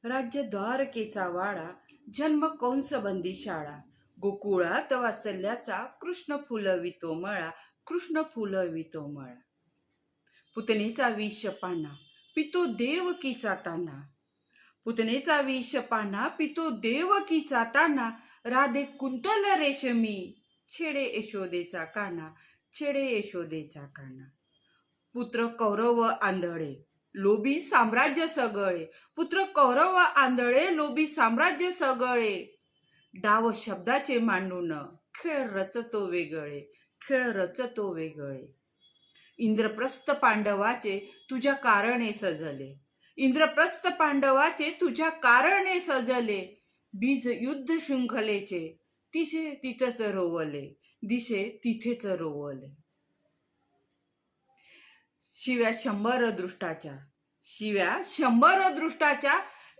राज्य द्वारकेचा वाडा, जन्म कंसबंदी शाळा, गोकुळात वात्सल्याचा कृष्ण फुलवितो मळा, कृष्ण फुलवितो मळा. पुतनेचा विष पाना, पितो देवकीचा ताना, पुतनेचा विष पाना, पितो देवकीचा ताना, राधे कुंतल रेशमी, छेडे यशोदेचा काना, छेडे यशोदेचा काना. पुत्र कौरव आंधळे, लोभी साम्राज्य सगळे, पुत्र कौरव आंधळे, लोभी साम्राज्य सगळे. डाव शब्दाचे मांडून, खेळ रचतो वेगळे, खेळ रचतो वेगळे. इंद्रप्रस्थ पांडवाचे तुझ्या कारणे सजले, इंद्रप्रस्थ पांडवाचे तुझ्या कारणे सजले. बीज युद्ध शृंखलेचे तिसे तिथेच रोवले, दिसे तिथेच रोवले. शिव्या 100 दृष्टाच्या, शिव्या 100 दृष्टाच्या,